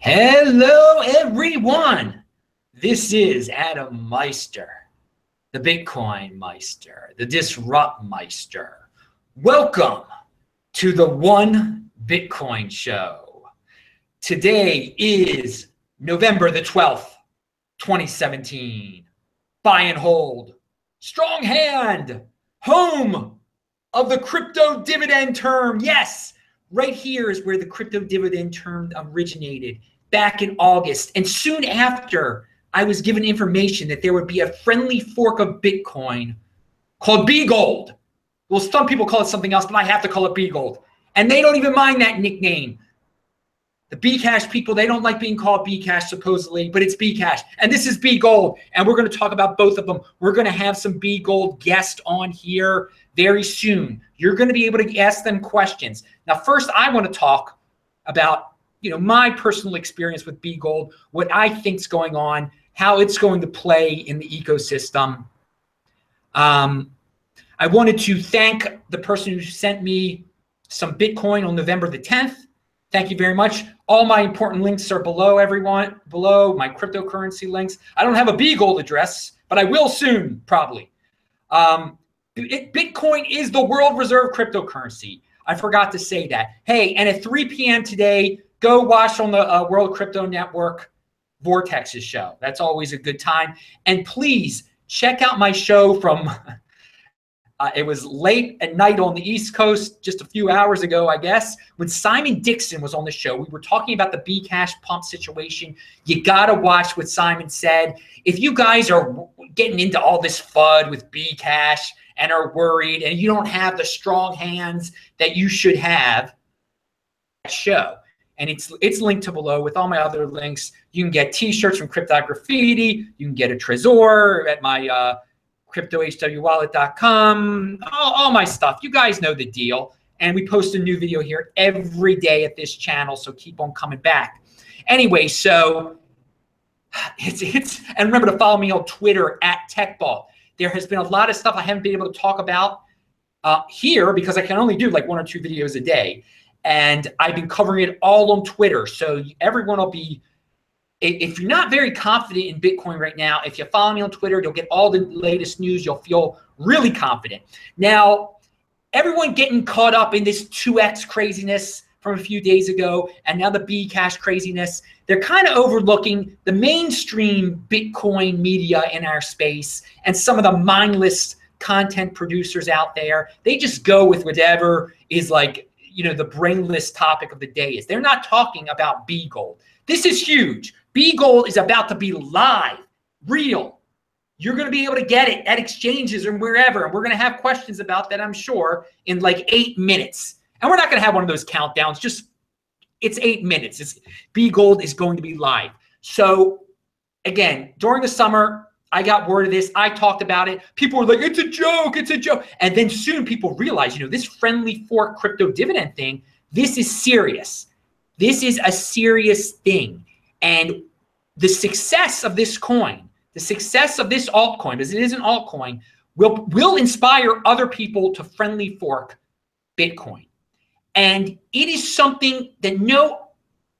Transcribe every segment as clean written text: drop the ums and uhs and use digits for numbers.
Hello, everyone. This is Adam Meister, the Bitcoin Meister, the Disrupt Meister. Welcome to the One Bitcoin Show. Today is November the 12th, 2017. Buy and hold. Strong hand. Home of the crypto dividend term. Yes, right here is where the crypto dividend term originated back in August. And soon after, I was given information that there would be a friendly fork of Bitcoin called Bgold. Well, some people call it something else, but I have to call it Bgold. And they don't even mind that nickname. The Bcash people, they don't like being called Bcash supposedly, but it's Bcash. And this is Bgold. And we're going to talk about both of them. We're going to have some Bgold guests on here very soon. You're going to be able to ask them questions. Now, first, I want to talk about my personal experience with Bgold, what I think's going on, how it's going to play in the ecosystem. I wanted to thank the person who sent me some Bitcoin on November the 10th. Thank you very much. All my important links are below, everyone. Below my cryptocurrency links. I don't have a Bgold address, but I will soon, probably. Bitcoin is the world reserve cryptocurrency. I forgot to say that. Hey, and at 3 p.m. today, go watch on the World Crypto Network Vortex's show. That's always a good time. And please check out my show from... it was late at night on the East Coast, just a few hours ago, I guess, when Simon Dixon was on the show. We were talking about the Bcash pump situation. You got to watch what Simon said. If you guys are getting into all this FUD with Bcash and are worried and you don't have the strong hands that you should have, show. And it's linked to below with all my other links. You can get T-shirts from Crypto Graffiti. You can get a Trezor at my... cryptohwwallet.com, all my stuff. You guys know the deal. And we post a new video here every day at this channel, so keep on coming back. Anyway, so and remember to follow me on Twitter at TechBall. There has been a lot of stuff I haven't been able to talk about here because I can only do like 1 or 2 videos a day. And I've been covering it all on Twitter. So everyone will be... If you're not very confident in Bitcoin right now, if you follow me on Twitter, you'll get all the latest news. You'll feel really confident. Now, everyone getting caught up in this 2x craziness from a few days ago and now the Bcash craziness, they're kind of overlooking the mainstream Bitcoin media in our space and some of the mindless content producers out there. They just go with whatever is like, the brainless topic of the day is. They're not talking about Bgold. This is huge. Bgold is about to be live, real. You're going to be able to get it at exchanges or wherever. And we're going to have questions about that, I'm sure, in like 8 minutes. And we're not going to have one of those countdowns. Just, it's 8 minutes. Bgold is going to be live. So, again, during the summer, I got word of this. I talked about it. People were like, it's a joke. It's a joke. And then soon people realized, this friendly fork crypto dividend thing, this is serious. This is a serious thing. And the success of this coin, the success of this altcoin, because it is an altcoin, will inspire other people to friendly fork Bitcoin. And it is something that no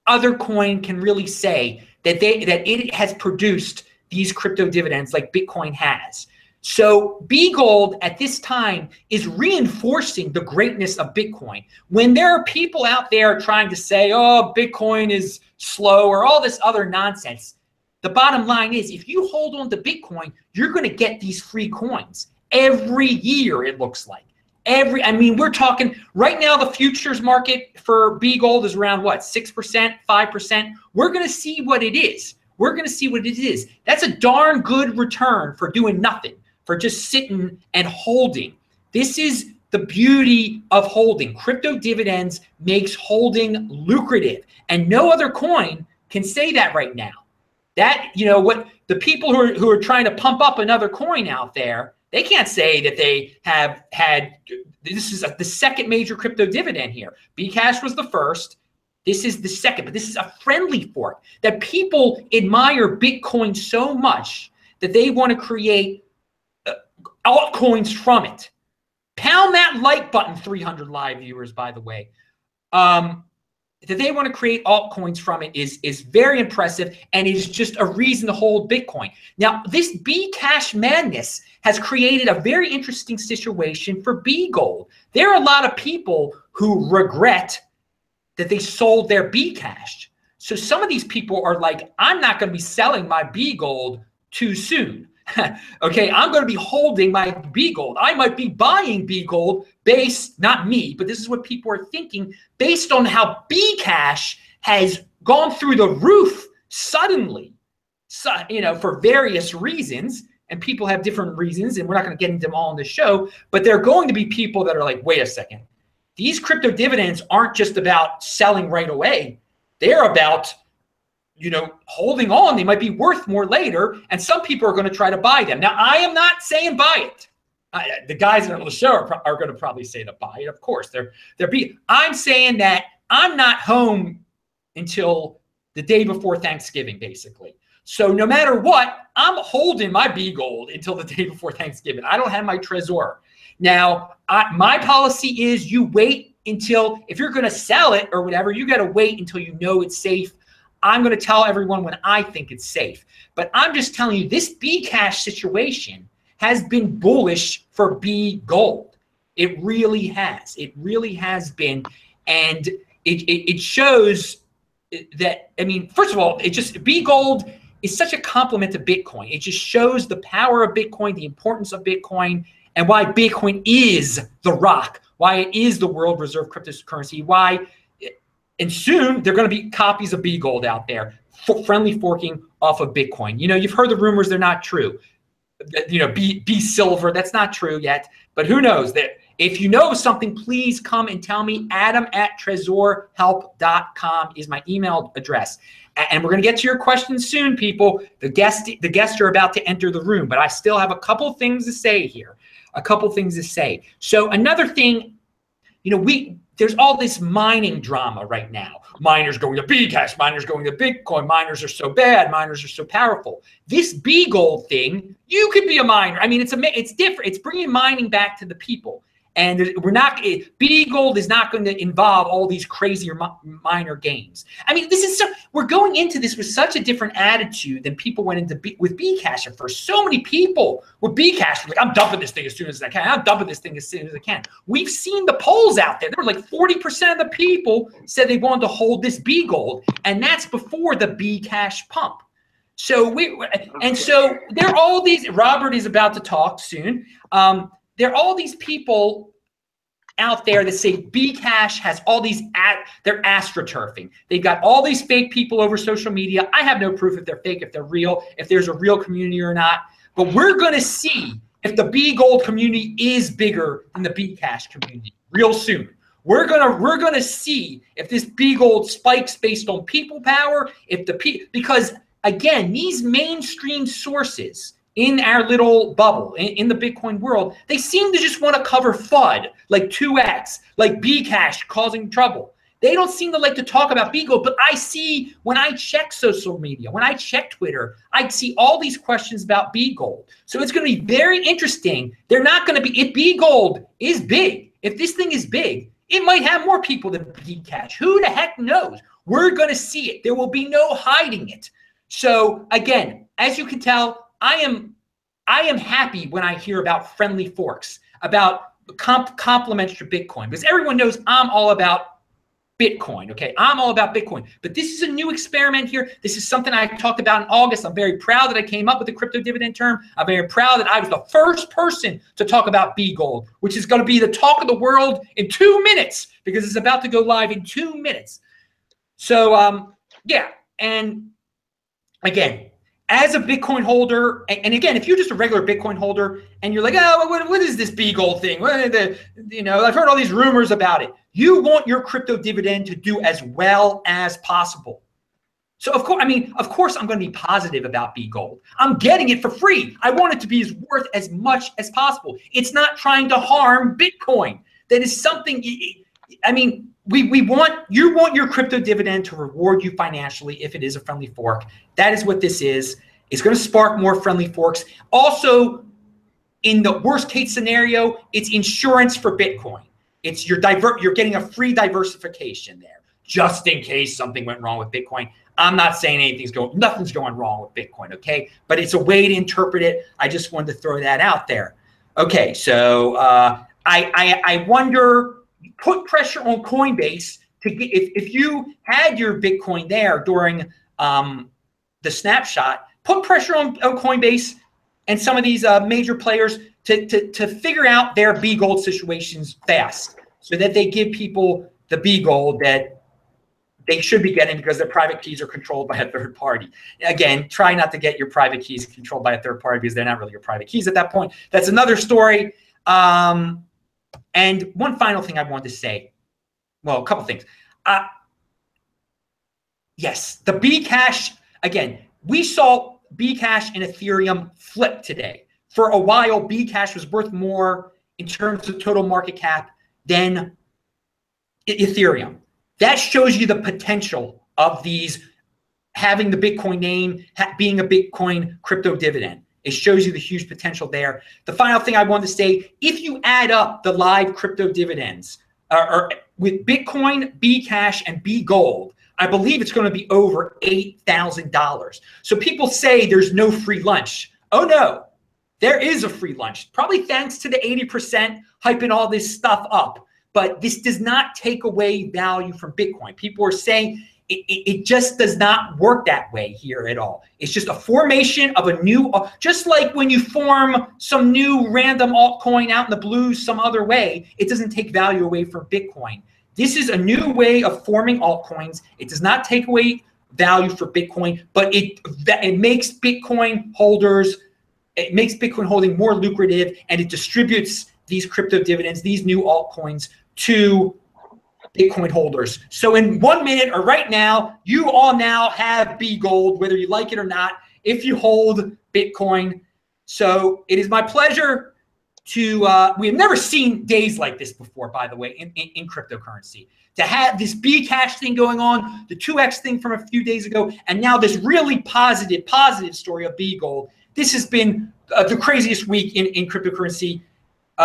other coin can really say that it has produced these crypto dividends like Bitcoin has. So Bgold at this time is reinforcing the greatness of Bitcoin. When there are people out there trying to say, oh, Bitcoin is slow or all this other nonsense, the bottom line is if you hold on to Bitcoin, you're going to get these free coins every year, it looks like. We're talking right now, the futures market for Bgold is around what, 6%, 5%? We're going to see what it is. We're going to see what it is. That's a darn good return for doing nothing, for just sitting and holding. This is the beauty of holding. Crypto dividends makes holding lucrative. And no other coin can say that right now. That, what the people who are trying to pump up another coin out there, they can't say that they have had, this is the second major crypto dividend here. Bcash was the first. This is the second, but this is a friendly fork that people admire Bitcoin so much that they want to create altcoins from it. Pound that like button, 300 live viewers, by the way. that they want to create altcoins from it is very impressive, and it is just a reason to hold Bitcoin. Now, this Bcash madness has created a very interesting situation for Bgold. There are a lot of people who regret that they sold their Bcash. So some of these people are like, I'm not going to be selling my Bgold too soon. Okay, I'm going to be holding my Bgold. I might be buying Bgold based, not me, but this is what people are thinking, based on how Bcash has gone through the roof suddenly, so, for various reasons. And people have different reasons, and we're not going to get into them all in the show, but there are going to be people that are like, wait a second. These crypto dividends aren't just about selling right away. They're about, holding on. They might be worth more later, and some people are going to try to buy them. Now, I am not saying buy it. The guys on the show are going to probably say to buy it. Of course, I'm saying that I'm not home until the day before Thanksgiving, basically. So no matter what, I'm holding my Bgold until the day before Thanksgiving. I don't have my Trezor. Now, my policy is you wait until, if you're going to sell it or whatever, you got to wait until you know it's safe. I'm going to tell everyone when I think it's safe. But I'm just telling you, this Bcash situation has been bullish for Bgold. It really has. It really has been. And it shows that, first of all, Bgold is such a complement to Bitcoin. It just shows the power of Bitcoin, the importance of Bitcoin, and why Bitcoin is the rock, why it is the world reserve cryptocurrency, and soon there are going to be copies of Bgold out there, friendly forking off of Bitcoin. You've heard the rumors, they're not true. B silver, that's not true yet, but who knows? That if you know something, please come and tell me. Adam@trezorhelp.com is my email address. And we're going to get to your questions soon, people. The guests are about to enter the room, but I still have a couple things to say here. So another thing, there's all this mining drama right now. Miners going to Bcash, miners going to Bitcoin, miners are so bad, miners are so powerful. This Bgold thing, you could be a miner. It's different. It's bringing mining back to the people. And Bgold is not going to involve all these crazier minor games. We're going into this with such a different attitude than people went into with Bcash at first. So many people with Bcash were like, I'm dumping this thing as soon as I can. I'm dumping this thing as soon as I can. We've seen the polls out there. There were like 40% of the people said they wanted to hold this Bgold, and that's before the Bcash pump. So there are all these. Robert is about to talk soon. There are all these people out there that say Bcash has all these, they're astroturfing. They've got all these fake people over social media. I have no proof if they're fake, if they're real, if there's a real community or not. But we're going to see if the Bgold community is bigger than the Bcash community real soon. We're gonna see if this Bgold spikes based on people power, because again, these mainstream sources in our little bubble, in the Bitcoin world, they seem to just want to cover FUD, like 2x, like Bcash causing trouble. They don't seem to like to talk about Bgold, but I see, when I check social media, when I check Twitter, I see all these questions about Bgold. So it's going to be very interesting. They're not going to be, if Bgold is big, if this thing is big, it might have more people than Bcash. Who the heck knows? We're going to see it. There will be no hiding it. So again, as you can tell, I am happy when I hear about friendly forks, about compliments to Bitcoin, because everyone knows I'm all about Bitcoin, okay? I'm all about Bitcoin. But this is a new experiment here. This is something I talked about in August. I'm very proud that I came up with the crypto dividend term. I'm very proud that I was the first person to talk about Bgold, which is going to be the talk of the world in 2 minutes, because it's about to go live in 2 minutes. So, yeah. And again, as a Bitcoin holder, and again, if you're just a regular Bitcoin holder and you're like, oh, what is this Bgold thing? I've heard all these rumors about it. You want your crypto dividend to do as well as possible. So of course, I'm going to be positive about Bgold. I'm getting it for free. I want it to be worth as much as possible. It's not trying to harm Bitcoin. That is something. You want your crypto dividend to reward you financially if it is a friendly fork. That is what this is. It's going to spark more friendly forks. Also, in the worst case scenario, it's insurance for Bitcoin. It's you're getting a free diversification there. just in case something went wrong with Bitcoin. I'm not saying nothing's going wrong with Bitcoin, okay? But it's a way to interpret it. I just wanted to throw that out there. Okay, so I wonder, put pressure on Coinbase to get, if you had your Bitcoin there during the snapshot, put pressure on Coinbase and some of these major players to figure out their Bgold situations fast, so that they give people the Bgold that they should be getting, because their private keys are controlled by a third party. Again, try not to get your private keys controlled by a third party, because they're not really your private keys at that point. That's another story. And one final thing I wanted to say, well, a couple things. Yes, the Bcash, again, we saw Bcash and Ethereum flip today. For a while, Bcash was worth more in terms of total market cap than Ethereum. That shows you the potential of these, having the Bitcoin name, being a Bitcoin crypto dividend. It shows you the huge potential there. The final thing I wanted to say, if you add up the live crypto dividends or with Bitcoin, Bcash, and Bgold, I believe it's going to be over $8,000. So people say there's no free lunch. Oh no, there is a free lunch, probably thanks to the 80% hyping all this stuff up. But this does not take away value from Bitcoin. People are saying it just does not work that way here at all. It's just a formation of a new, just like when you form some new random altcoin out in the blue some other way, it doesn't take value away from Bitcoin. This is a new way of forming altcoins. It does not take away value for Bitcoin, but it makes Bitcoin holders, it makes Bitcoin holding more lucrative, and it distributes these crypto dividends, these new altcoins, to Bitcoin holders. So in 1 minute, or right now, you all now have Bgold, whether you like it or not, if you hold Bitcoin. So it is my pleasure to, we have never seen days like this before, by the way, in cryptocurrency. To have this Bcash thing going on, the 2x thing from a few days ago, and now this really positive story of Bgold. This has been the craziest week in cryptocurrency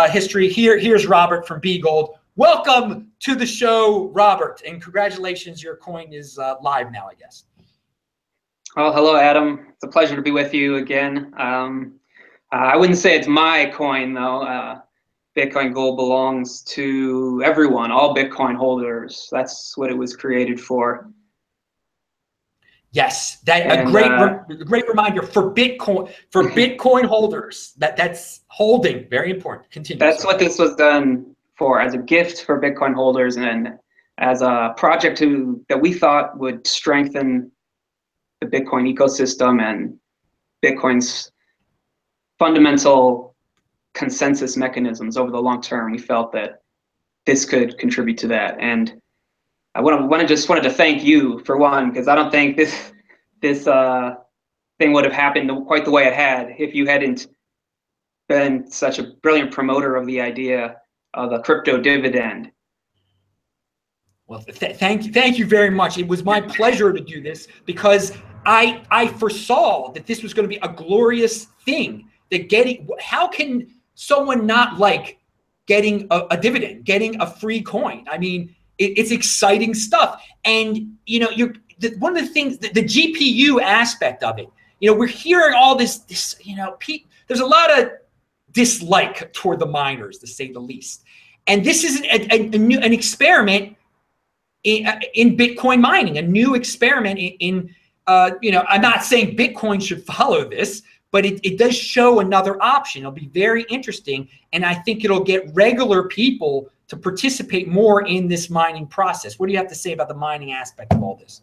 history. Here's Robert from Bgold. Welcome to the show, Robert, and congratulations. Your coin is live now, I guess. Well, hello, Adam. It's a pleasure to be with you again. I wouldn't say it's my coin, though. Bitcoin Gold belongs to everyone, all Bitcoin holders. That's what it was created for. Yes, a great reminder for Bitcoin holders. That's holding, very important. Continue. That's what this was done for, as a gift for Bitcoin holders, and as a project that we thought would strengthen the Bitcoin ecosystem and Bitcoin's fundamental consensus mechanisms over the long term. We felt that this could contribute to that, and I wanted to thank you for one, because I don't think this thing would have happened quite the way it had if you hadn't been such a brilliant promoter of the idea of a crypto dividend. Well, thank you very much. It was my pleasure to do this, because I foresaw that this was going to be a glorious thing. How can someone not like getting a dividend, getting a free coin? I mean, it's exciting stuff. And you know, one of the things, the GPU aspect of it, you know, we're hearing all this, you know, there's a lot of dislike toward the miners, to say the least. And this is an experiment in Bitcoin mining, a new experiment in you know, I'm not saying Bitcoin should follow this, but it does show another option. It'll be very interesting, and I think it'll get regular people to participate more in this mining process. What do you have to say about the mining aspect of all this?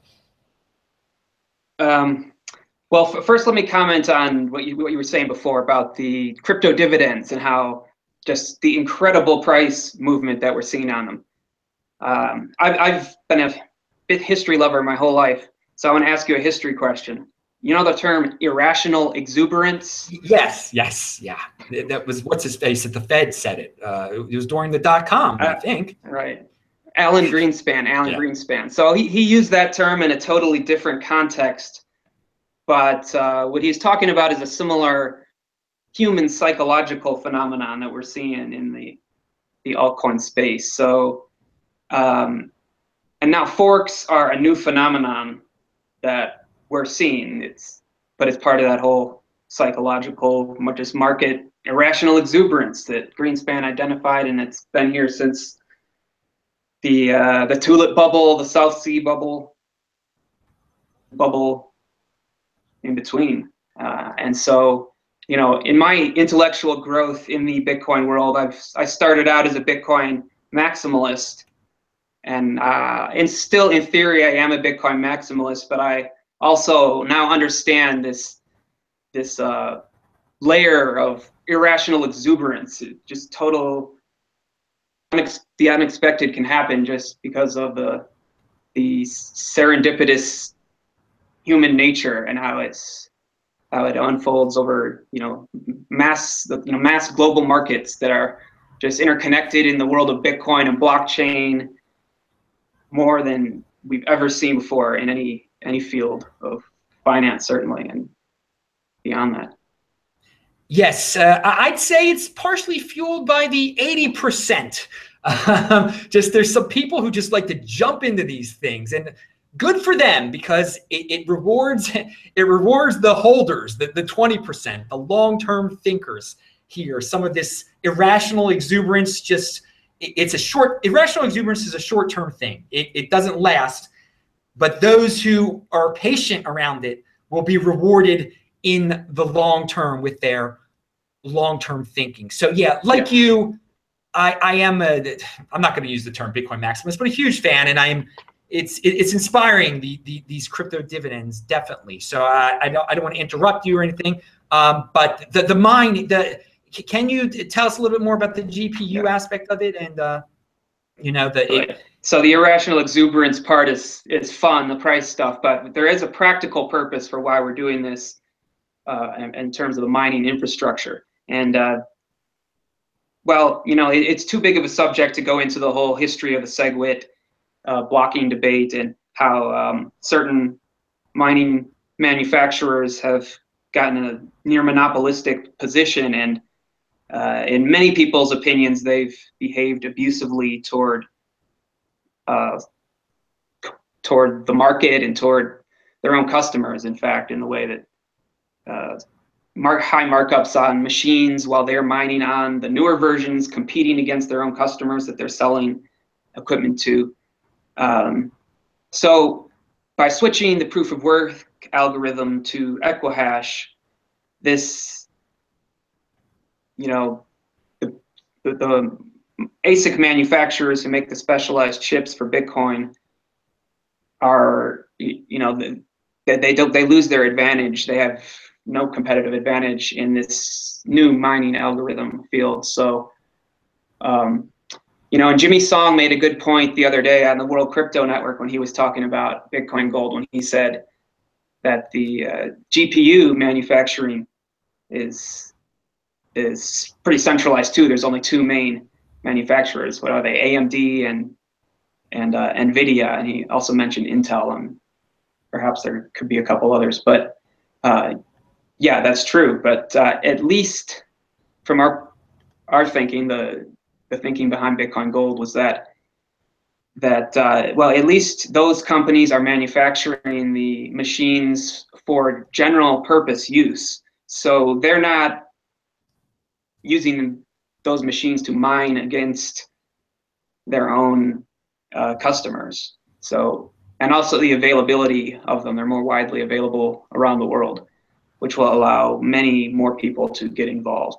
Well, first, let me comment on what you were saying before about the crypto dividends and how just the incredible price movement that we're seeing on them. I've been a bit history lover my whole life, so I want to ask you a history question. You know the term irrational exuberance? Yes, yeah. That was, what's his face at the Fed said it. It was during the .com, I think. Right. Alan Greenspan. So he used that term in a totally different context. But what he's talking about is a similar human psychological phenomenon that we're seeing in the altcoin space. So, and And now forks are a new phenomenon that we're seeing. But it's part of that whole psychological, just market irrational exuberance that Greenspan identified, and it's been here since the tulip bubble, the South Sea bubble in between. And so, you know, in my intellectual growth in the Bitcoin world, I started out as a Bitcoin maximalist, and still in theory I am a Bitcoin maximalist, but I also now understand this layer of irrational exuberance. Just total, the unexpected can happen just because of the serendipitous human nature and how it unfolds over, you know, mass global markets that are just interconnected in the world of Bitcoin and blockchain more than we've ever seen before in any field of finance, certainly, and beyond that. Yes, I'd say it's partially fueled by the 80%. Just there's some people who just like to jump into these things, and good for them, because it rewards the holders, the 20%, the long-term thinkers here. Some of this irrational exuberance, irrational exuberance is a short-term thing. It doesn't last, but those who are patient around it will be rewarded in the long term with their long-term thinking. So yeah, like you, I am I'm not going to use the term Bitcoin maximalist, but a huge fan, and it's inspiring, these crypto dividends, definitely. So I don't want to interrupt you or anything, but can you tell us a little bit more about the GPU aspect of it, and you know, so the irrational exuberance part is fun, the price stuff, but there is a practical purpose for why we're doing this in terms of the mining infrastructure. And well, you know, it's too big of a subject to go into the whole history of the SegWit blocking debate, and how certain mining manufacturers have gotten a near monopolistic position, and in many people's opinions, they've behaved abusively toward the market and toward their own customers. In fact, in the way that high markups on machines while they're mining on the newer versions, competing against their own customers that they're selling equipment to. So by switching the proof of work algorithm to Equihash, this, you know, the ASIC manufacturers who make the specialized chips for Bitcoin are, you know, they lose their advantage. They have no competitive advantage in this new mining algorithm field. So, you know, and Jimmy Song made a good point the other day on the World Crypto Network when he was talking about Bitcoin Gold, when he said that the GPU manufacturing is pretty centralized too. There's only two main manufacturers. What are they? AMD and NVIDIA. And he also mentioned Intel, and perhaps there could be a couple others. But yeah, that's true. But at least from our thinking, the thinking behind Bitcoin Gold was that well, at least those companies are manufacturing the machines for general purpose use. So they're not using those machines to mine against their own customers. So, and also the availability of them, they're more widely available around the world, which will allow many more people to get involved.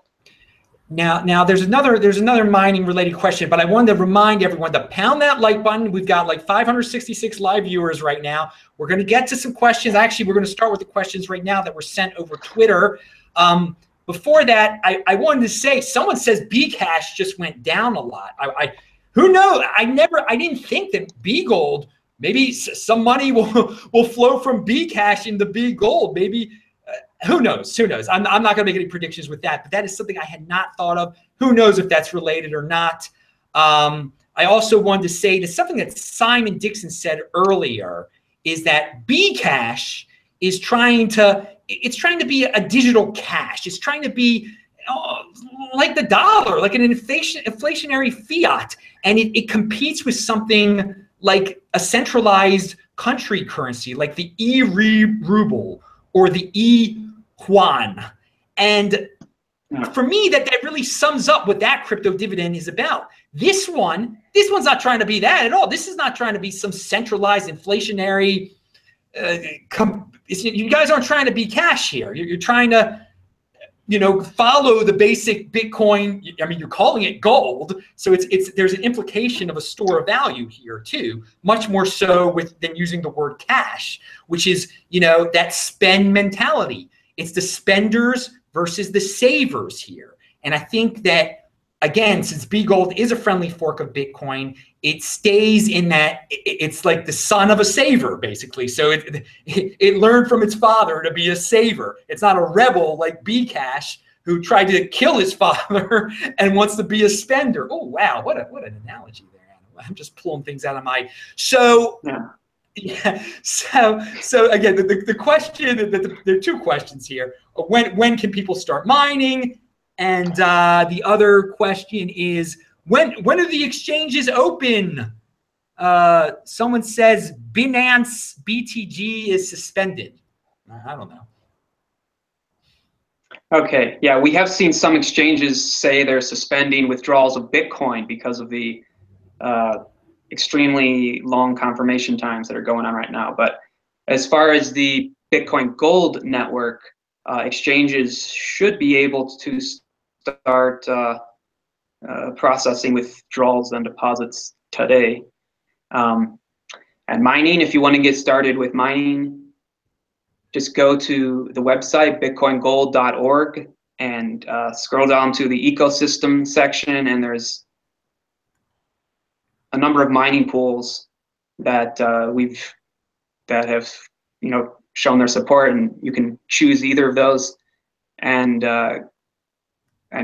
Now there's another mining related question, but I wanted to remind everyone to pound that like button. We've got like 566 live viewers right now. We're going to get to some questions. Actually, we're going to start with the questions right now that were sent over Twitter. Before that, I wanted to say, someone says Bcash just went down a lot. Who knows? I didn't think that Bgold, maybe some money will flow from Bcash into Bgold. Maybe. Who knows? Who knows? I'm not going to make any predictions with that, but that is something I had not thought of. Who knows if that's related or not? I also wanted to say that something that Simon Dixon said earlier is that Bcash is trying to be a digital cash. It's trying to be like the dollar, like an inflationary fiat, and it competes with something like a centralized country currency like the e-ruble or the e-yuan. And for me, that really sums up what that crypto dividend is about. This one's not trying to be that at all. This is not trying to be some centralized inflationary. You guys aren't trying to be cash here. You're trying to, follow the basic Bitcoin. I mean, you're calling it gold, so there's an implication of a store of value here too, much more so than using the word cash, which is that spend mentality. It's the spenders versus the savers here. And I think that, again, since Bgold is a friendly fork of Bitcoin, it stays in that it's like the son of a saver, basically. So it learned from its father to be a saver. It's not a rebel like Bcash, who tried to kill his father and wants to be a spender. Oh, wow, what an analogy there. I'm just pulling things out of my... So... Yeah. So again, the question, there are two questions here. When can people start mining? And the other question is, when are the exchanges open? Someone says Binance BTG is suspended. I don't know. Okay, yeah, we have seen some exchanges say they're suspending withdrawals of Bitcoin because of the extremely long confirmation times that are going on right now. But as far as the Bitcoin Gold network, exchanges should be able to start processing withdrawals and deposits today. And mining, if you want to get started with mining, just go to the website bitcoingold.org and scroll down to the ecosystem section, and there's a number of mining pools that have shown their support, and you can choose either of those and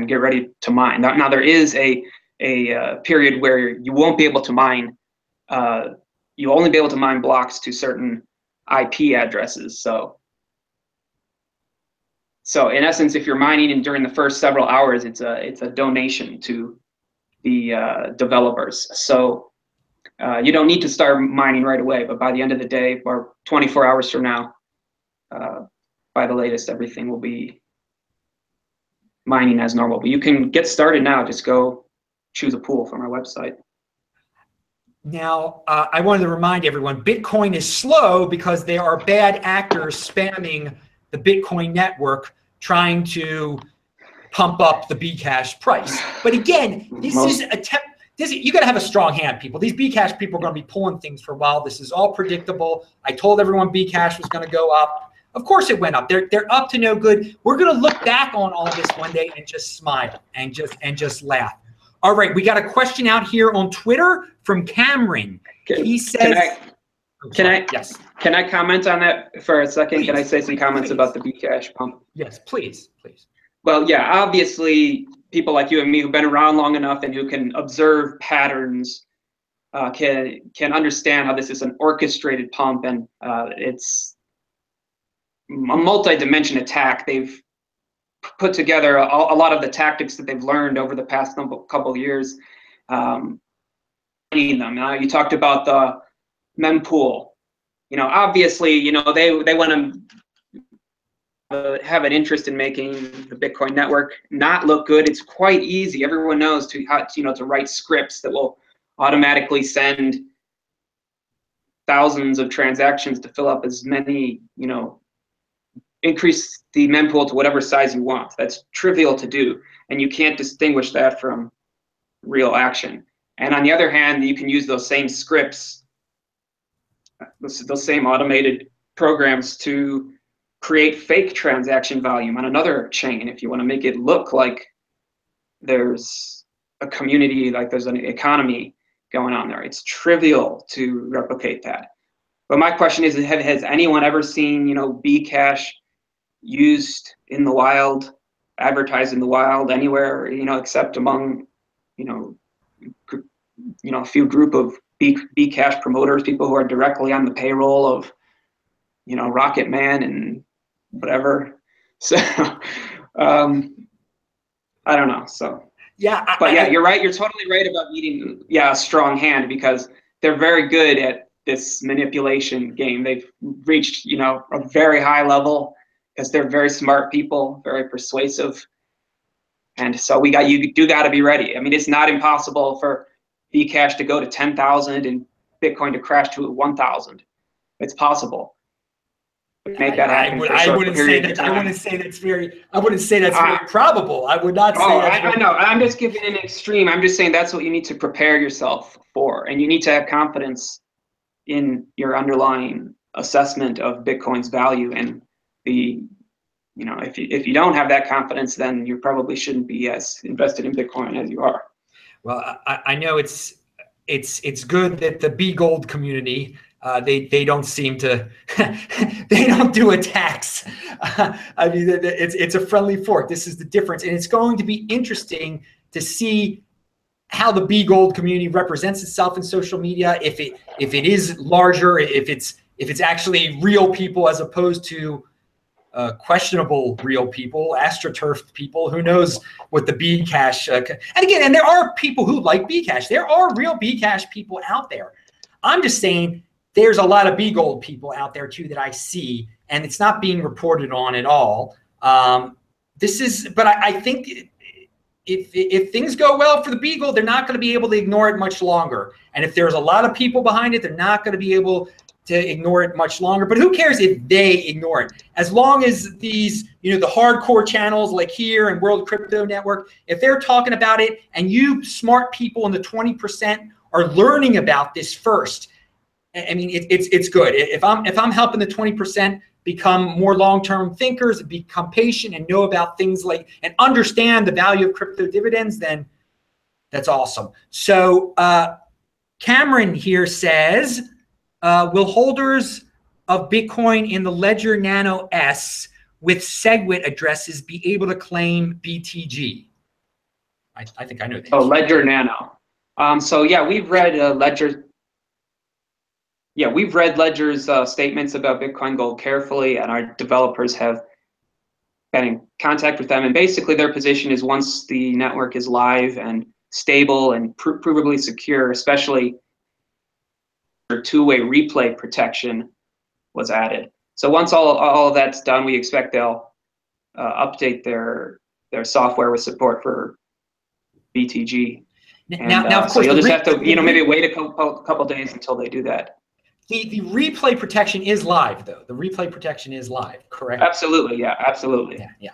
get ready to mine. Now there is a period where you won't be able to mine. You'll only be able to mine blocks to certain IP addresses. So in essence, if you're mining and during the first several hours, it's a donation to the developers. So you don't need to start mining right away, but by the end of the day, or 24 hours from now, by the latest, everything will be mining as normal. But you can get started now. Just go choose a pool from our website. Now, I wanted to remind everyone, Bitcoin is slow because there are bad actors spamming the Bitcoin network trying to pump up the Bcash price. But again, you got to have a strong hand, people. These Bcash people are going to be pulling things for a while. This is all predictable. I told everyone Bcash was going to go up. Of course it went up. They're up to no good. We're going to look back on all this one day and just smile and just laugh. All right, we got a question out here on Twitter from Cameron. He says, Can I comment on that for a second? Please, can I say some comments about the Bcash pump? Yes, please. Well, yeah, obviously people like you and me who've been around long enough and who can observe patterns can understand how this is an orchestrated pump, and it's a multi-dimension attack. They've put together a lot of the tactics that they've learned over the past couple of years. You talked about the mempool. Obviously, they want to have an interest in making the Bitcoin network not look good. It's quite easy. Everyone knows to write scripts that will automatically send thousands of transactions to fill up as many, increase the mempool to whatever size you want. That's trivial to do, and you can't distinguish that from real action. And on the other hand, you can use those same scripts, those same automated programs to create fake transaction volume on another chain if you want to make it look like there's a community, like there's an economy going on there. It's trivial to replicate that. But my question is, has anyone ever seen, Bcash used in the wild, advertised in the wild anywhere, except among, a few group of Bcash promoters, people who are directly on the payroll of, Rocket Man and whatever. So, I don't know. So, yeah, but yeah, you're right. You're totally right about needing, a strong hand, because they're very good at this manipulation game. They've reached, you know, a very high level because they're very smart people, very persuasive. And so you do got to be ready. I mean, it's not impossible for Bcash to go to 10,000 and Bitcoin to crash to 1,000. It's possible. Make that happen for a short period of time. I wouldn't say that's very probable. I would not say I know. I'm just giving an extreme. I'm just saying that's what you need to prepare yourself for. And you need to have confidence in your underlying assessment of Bitcoin's value. And you know, if you don't have that confidence, then you probably shouldn't be as invested in Bitcoin as you are. Well, I know it's good that the Bgold community, they don't seem to they don't do attacks. I mean, it's a friendly fork. This is the difference, and it's going to be interesting to see how the Bgold community represents itself in social media. If it is larger, if it's actually real people as opposed to questionable real people, astroturfed people. Who knows what the Bcash? And again, and there are people who like Bcash. There are real Bcash people out there. I'm just saying there's a lot of Bgold people out there too that I see, and it's not being reported on at all. But I think if things go well for the Bgold, they're not going to be able to ignore it much longer. And if there's a lot of people behind it, they're not going to be able to ignore it much longer. But who cares if they ignore it? As long as these, you know, the hardcore channels like here and World Crypto Network, if they're talking about it and you smart people in the 20% are learning about this first, I mean, it's good. If I'm helping the 20% become more long-term thinkers, become patient and know about things like, and understand the value of crypto dividends, then that's awesome. So Cameron here says, will holders of Bitcoin in the Ledger Nano S with SegWit addresses be able to claim BTG? I think I know that. Oh, Ledger Nano. So yeah, we've read Ledger. Yeah, we've read Ledger's statements about Bitcoin Gold carefully, and our developers have been in contact with them. And basically, their position is once the network is live and stable and provably secure, especially two-way replay protection was added. So once all of that's done, we expect they'll update their software with support for BTG. And, now of course, so you'll just have to, you know, maybe wait a couple days until they do that. The replay protection is live, though. The replay protection is live, correct? Absolutely, yeah, absolutely. Yeah.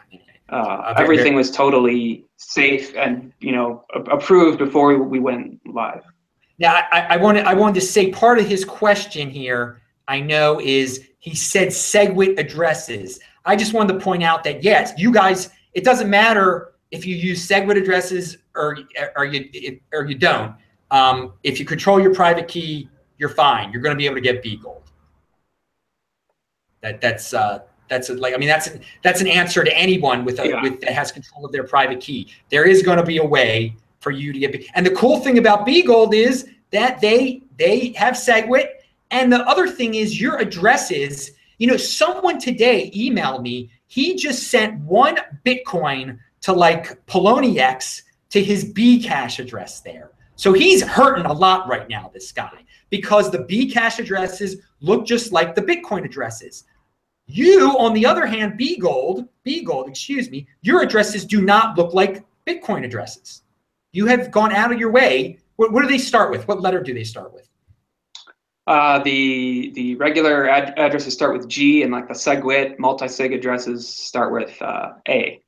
Everything was totally safe and, you know, approved before we went live. Now, I wanted to say part of his question here, I know, is he said SegWit addresses. I just wanted to point out that, yes, you guys, it doesn't matter if you use SegWit addresses or you don't. If you control your private key, you're fine. You're going to be able to get Bgold. That's an answer to anyone that has control of their private key. There is going to be a way for you to get. And the cool thing about Bgold is that they have SegWit. And the other thing is your addresses. You know, someone today emailed me. He just sent 1 Bitcoin to like Poloniex to his Bcash address there. So he's hurting a lot right now, this guy, because the Bcash addresses look just like the Bitcoin addresses. You, on the other hand, Bgold, excuse me, your addresses do not look like Bitcoin addresses. You have gone out of your way. What do they start with? What letter do they start with? The regular addresses start with G, and like the SegWit multi-sig addresses start with A.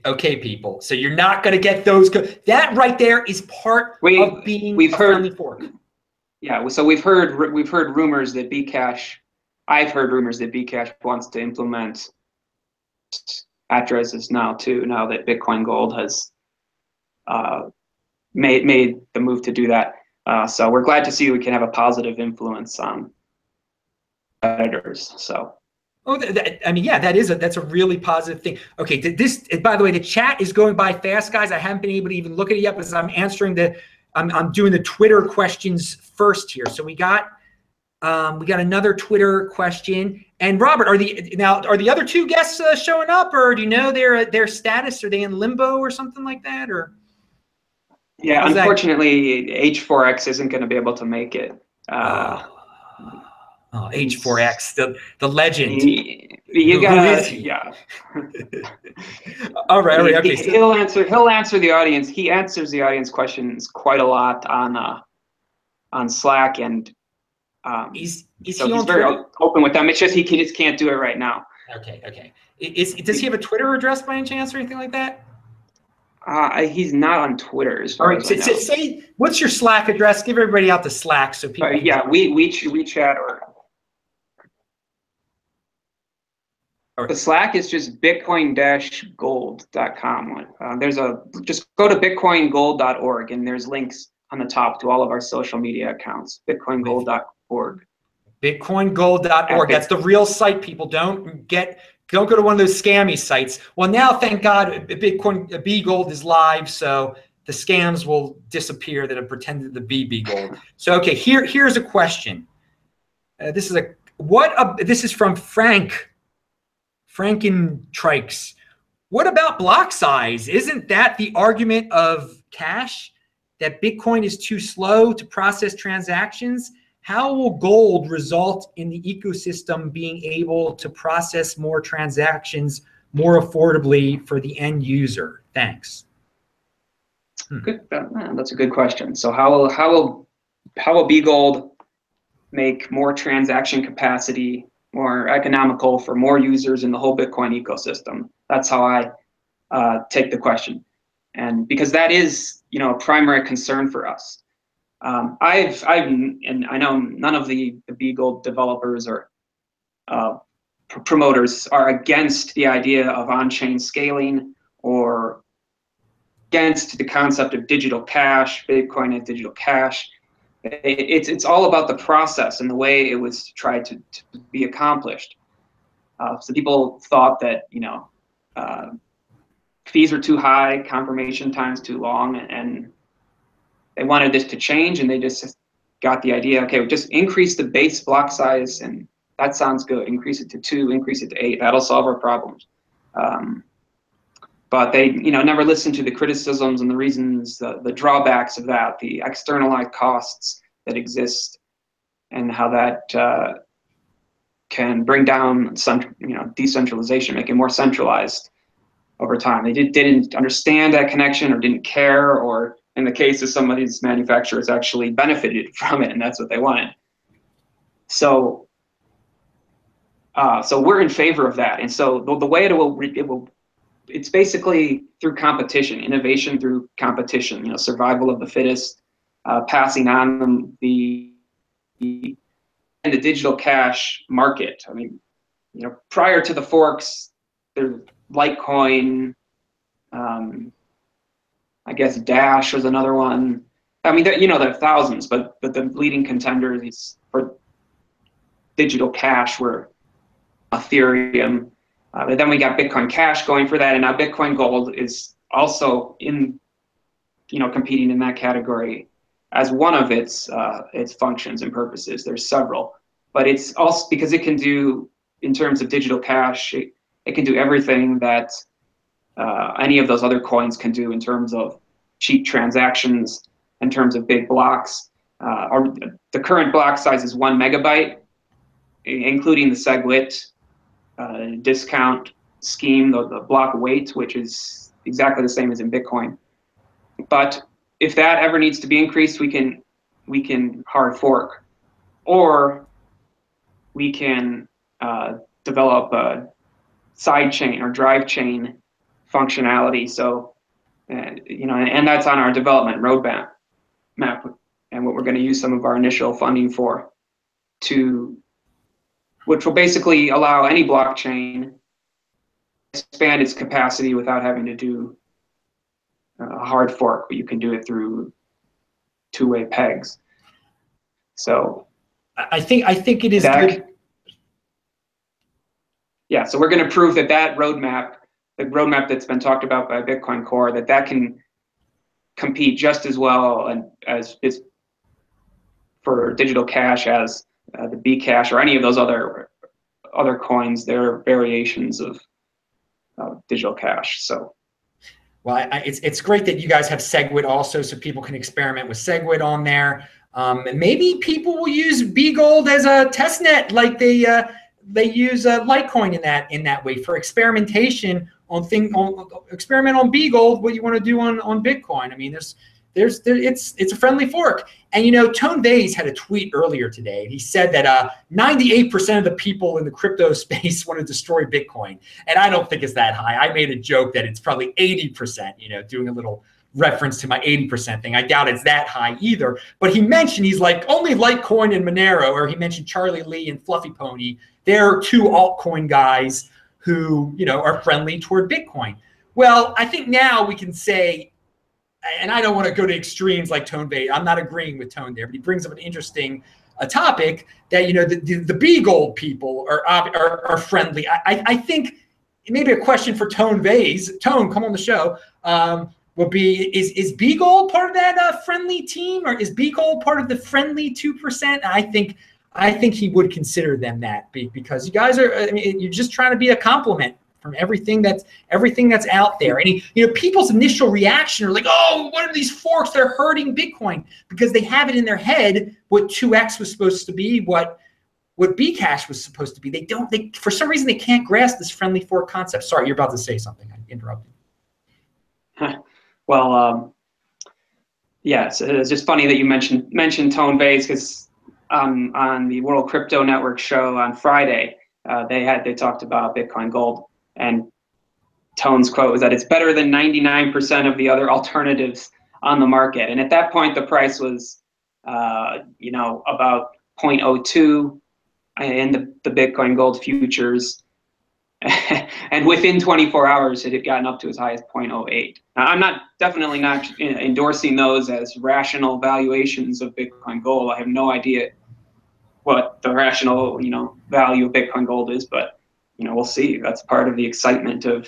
Okay, people. So you're not going to get those. That right there is part of being a friendly fork. Yeah. So we've heard rumors that Bcash. I've heard rumors that Bcash wants to implement addresses now too. Now that Bitcoin Gold has made the move to do that. So we're glad to see we can have a positive influence on editors. So. Oh, I mean, yeah, that's a really positive thing. Okay, by the way, the chat is going by fast, guys. I haven't been able to even look at it yet because I'm answering I'm doing the Twitter questions first here. So we got another Twitter question. And Robert, are the other 2 guests showing up, or do you know their status? Are they in limbo or something like that, or? Yeah, unfortunately, H4X isn't going to be able to make it. Oh, H4X, the legend. You Who is he? yeah. All right. Okay. He'll answer the audience. He answers the audience questions quite a lot on Slack, and Is so he he's on very Twitter? open with them. It's just he just can't do it right now. Okay. Does he have a Twitter address by any chance or anything like that? He's not on Twitter as All far right. as I know. Say what's your Slack address? Give everybody out the Slack so people. Yeah, WeChat or. The Slack is just bitcoin-gold.com. Just go to bitcoingold.org, and there's links on the top to all of our social media accounts. Bitcoingold.org. Bitcoingold.org. That's the real site. People don't go to one of those scammy sites. Well, now thank God Bgold is live, so the scams will disappear that have pretended to be Bgold. So okay, here's a question. This is from Frankentrikes. What about block size? Isn't that the argument of cash, that Bitcoin is too slow to process transactions? How will gold result in the ecosystem being able to process more transactions more affordably for the end user? Thanks. Good. That's a good question. So how will Bgold make more transaction capacity more economical for more users in the whole Bitcoin ecosystem? That's how I take the question, and because that is a primary concern for us. And I know none of the Bgold developers or promoters are against the idea of on-chain scaling or against the concept of digital cash, Bitcoin as digital cash. It's all about the process and the way it was tried to be accomplished. So people thought that fees were too high, confirmation times too long, and they wanted this to change, and they just got the idea, okay, just increase the base block size, and that sounds good. Increase it to 2, increase it to 8. That'll solve our problems. But they, never listened to the criticisms and the reasons, the drawbacks of that, the externalized costs that exist, and how that can bring down decentralization, make it more centralized over time. They didn't understand that connection, or didn't care, or in the case of some of these manufacturers, actually benefited from it, and that's what they wanted. So we're in favor of that. And so the way it's basically through competition, innovation through competition, survival of the fittest, passing on the digital cash market. I mean, prior to the forks, there's Litecoin, I guess Dash was another one. I mean, there are thousands, but the leading contenders for digital cash were Ethereum. But then we got Bitcoin Cash going for that, and now Bitcoin Gold is also competing in that category as one of its functions and purposes. There's several, but it's also because it can do, in terms of digital cash, it can do everything that any of those other coins can do in terms of cheap transactions, in terms of big blocks. The current block size is 1 megabyte, including the SegWit discount scheme, the block weight, which is exactly the same as in Bitcoin. But if that ever needs to be increased, we can hard fork, or we can develop a side chain or drive chain functionality. So, and that's on our development roadmap, and what we're going to use some of our initial funding for, which will basically allow any blockchain to expand its capacity without having to do a hard fork, but you can do it through two-way pegs. So I think it is good. Yeah, so we're going to prove that roadmap, the roadmap that's been talked about by Bitcoin Core, that can compete just as well and as is for digital cash as the Bcash or any of those other coins. They're variations of digital cash. So, well, it's great that you guys have SegWit also, so people can experiment with SegWit on there. And maybe people will use Bgold as a test net, like they use Litecoin in that way for experimentation experiment on Bgold, what you want to do on Bitcoin. I mean, it's a friendly fork. And, you know, Tone Vays had a tweet earlier today. He said that 98% of the people in the crypto space want to destroy Bitcoin. And I don't think it's that high. I made a joke that it's probably 80%, you know, doing a little reference to my 80% thing. I doubt it's that high either. But he mentioned, he's like, only Litecoin and Monero, or he mentioned Charlie Lee and Fluffy Pony. They're two altcoin guys who, you know, are friendly toward Bitcoin. Well, I think now we can say, and I don't want to go to extremes like Tone Vays. I'm not agreeing with Tone there, but he brings up an interesting topic that, you know, the Bgold people are friendly. I think maybe a question for Tone Vays. Tone, come on the show. Will be, is Bgold part of that friendly team, or is Bgold part of the friendly 2%? I think he would consider them that, because you guys are, I mean, you're just trying to be a compliment from everything that's out there. And you know, people's initial reaction are like, oh, what are these forks? They're hurting Bitcoin, because they have it in their head what 2x was supposed to be, what Bcash was supposed to be. They for some reason they can't grasp this friendly fork concept. Sorry, you're about to say something. I interrupted. Well, yeah, so it's just funny that you mentioned Tone Vays, because on the World Crypto Network show on Friday, they talked about Bitcoin Gold, and Tone's quote was that it's better than 99% of the other alternatives on the market. And at that point, the price was, you know, about 0.02 in the Bitcoin Gold futures. And within 24 hours, it had gotten up to as high as 0.08. Now, I'm definitely not endorsing those as rational valuations of Bitcoin Gold. I have no idea what the rational, you know, value of Bitcoin Gold is, but, you know, we'll see. That's part of the excitement of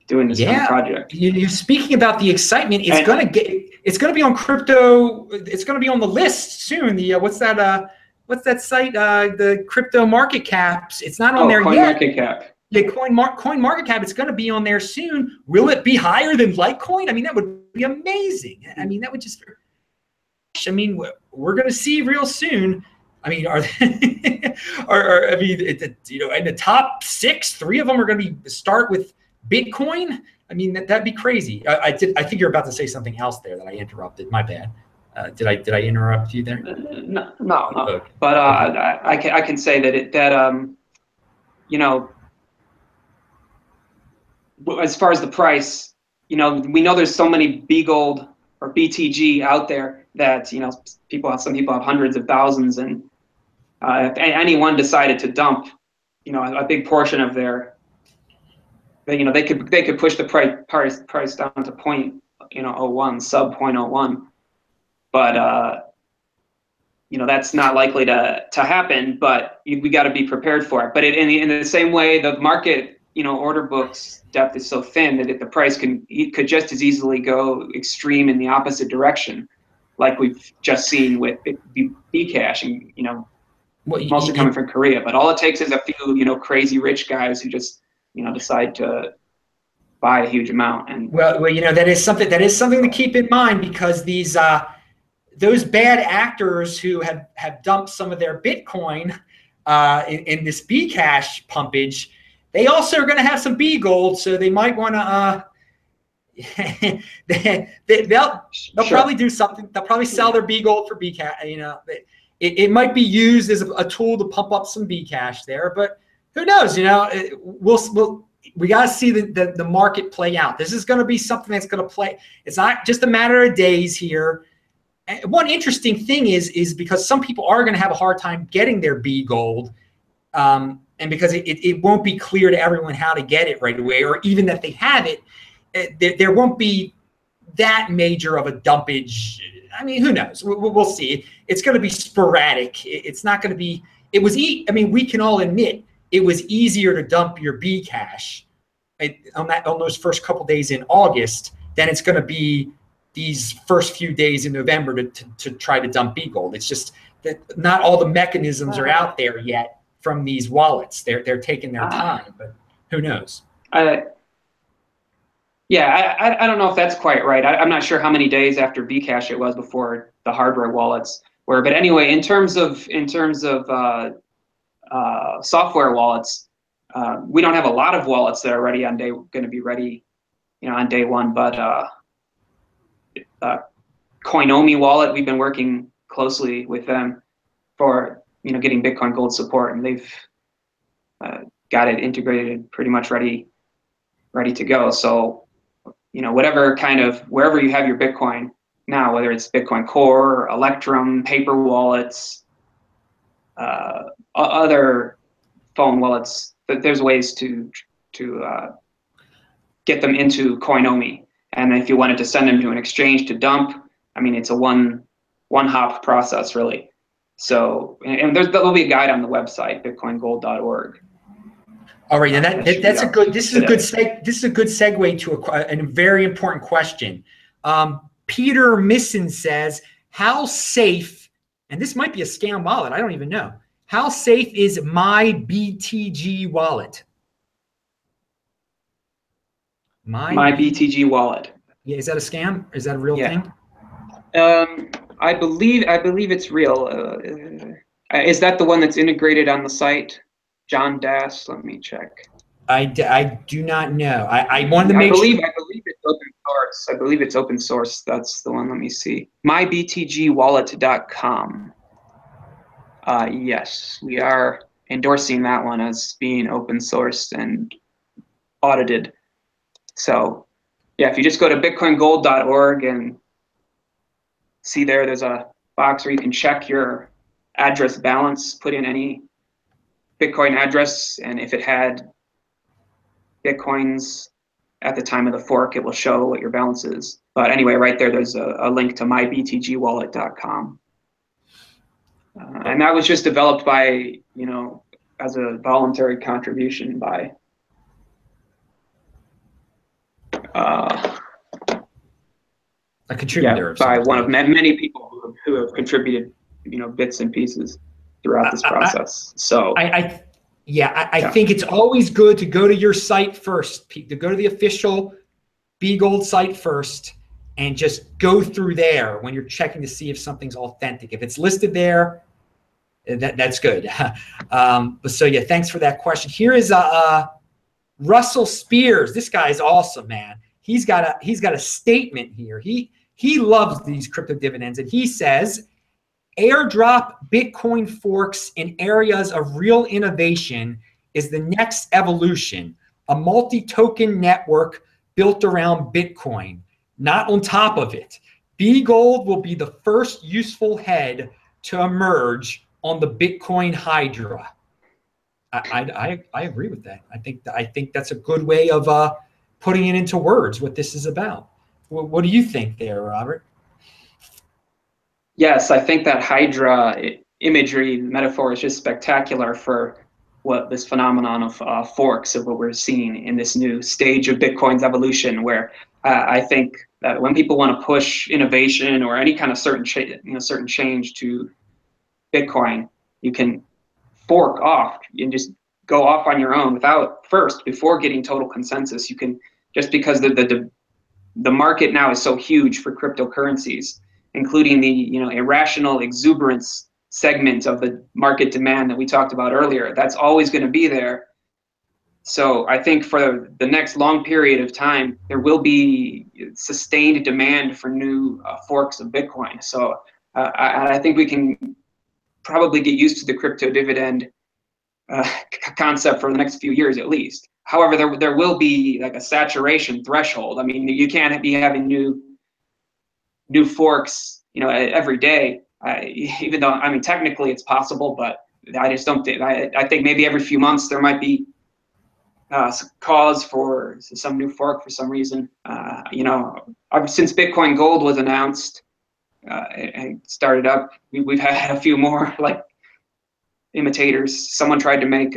doing this kind of project. You're speaking about the excitement. It's gonna be on crypto. It's gonna be on the list soon. The what's that site? The crypto market caps. It's not on there Coin yet. Market Cap. Yeah, coin market cap. It's going to be on there soon. Will it be higher than Litecoin? I mean, that would be amazing. I mean, that would just. I mean, we're going to see real soon. I mean, I mean, you know, in the top 6, 3 of them are going to be start with Bitcoin. I mean, that'd be crazy. I think you're about to say something else there that I interrupted. My bad. Did I interrupt you there? No. Okay. But I can say that you know, as far as the price, you know, we know there's so many Bgold or BTG out there that, you know, some people have hundreds of thousands, and if anyone decided to dump, you know, a big portion of their, you know, they could push the price down to 0.01, sub 0.01, but you know, that's not likely to happen. But we got to be prepared for it. But in the same way, the market, you know, order books depth is so thin that the price could just as easily go extreme in the opposite direction, like we've just seen with Bcash, and, you know, mostly coming from Korea. But all it takes is a few, you know, crazy rich guys who just, you know, decide to buy a huge amount. And well, you know, that is something to keep in mind, because these those bad actors who have dumped some of their Bitcoin in this Bcash pumpage, they also are going to have some Bgold, so they might want to. They'll probably do something. They'll probably sell their Bgold for Bcash. You know, it might be used as a tool to pump up some Bcash there, but who knows? You know, we got to see the market play out. This is going to be something that's going to play. It's not just a matter of days here. And one interesting thing is because some people are going to have a hard time getting their Bgold. And because it won't be clear to everyone how to get it right away, or even that they have it, there won't be that major of a dumpage. I mean, who knows? We'll see. It's going to be sporadic. It's not going to be. I mean, we can all admit it was easier to dump your Bcash on those first couple days in August than it's going to be these first few days in November to try to dump Bgold. It's just that not all the mechanisms are out there yet from these wallets. They're taking their time, but who knows? Yeah, I don't know if that's quite right. I'm not sure how many days after Bcash it was before the hardware wallets where. But anyway, in terms of software wallets, we don't have a lot of wallets that are going to be ready, on day one. But Coinomi wallet, we've been working closely with them for getting Bitcoin Gold support, and they've got it integrated, pretty much ready to go. So whatever wherever you have your Bitcoin now, whether it's Bitcoin Core, Electrum, paper wallets, other phone wallets, there's ways to get them into Coinomi. And if you wanted to send them to an exchange to dump, I mean, it's a one hop process, really. So, and there'll be a guide on the website, bitcoingold.org. All right, and that's a good. This is a good segue to a very important question. Peter Misson says, "How safe?" And this might be a scam wallet. I don't even know. How safe is my BTG wallet? My BTG wallet. Yeah, is that a scam? Is that a real thing? I believe it's real. Is that the one that's integrated on the site? John Das, let me check. I do not know. I wanted to make sure. I believe it's open source. I believe it's open source. That's the one. Let me see. mybtgwallet.com. Yes, we are endorsing that one as being open source and audited. So, yeah, if you just go to bitcoingold.org and see there's a box where you can check your address balance, put in any Bitcoin address, and if it had Bitcoins at the time of the fork, it will show what your balance is. But anyway, right there's a link to mybtgwallet.com. And that was just developed by, as a voluntary contribution by a contributor. Yeah, by one of many people who have contributed, bits and pieces throughout this process. I think it's always good to go to your site first, to go to the official Bgold site first, and just go through there when you're checking to see if something's authentic. If it's listed there, that's good. So yeah, thanks for that question. Here is Russell Spears. This guy's awesome, man. He's got a statement here. He loves these crypto dividends, and he says, airdrop Bitcoin forks in areas of real innovation is the next evolution, a multi-token network built around Bitcoin, not on top of it. Bgold will be the first useful head to emerge on the Bitcoin Hydra. I agree with that. I think that's a good way of putting it into words what this is about. What do you think there, Robert? Yes, I think that Hydra imagery metaphor is just spectacular for what this phenomenon of forks of what we're seeing in this new stage of Bitcoin's evolution, where I think that when people want to push innovation or any kind of certain change to Bitcoin, you can fork off and just go off on your own before getting total consensus. You can, just because the market now is so huge for cryptocurrencies, including the irrational exuberance segment of the market demand that we talked about earlier, that's always going to be there. So I think for the next long period of time, there will be sustained demand for new forks of Bitcoin. So I think we can probably get used to the crypto dividend concept for the next few years at least. However, there will be like a saturation threshold. I mean, you can't be having new forks, every day. Even though, I mean, technically it's possible, but I just don't think. I think maybe every few months there might be cause for some new fork for some reason. Since Bitcoin Gold was announced and started up, we've had a few more like imitators. Someone tried to make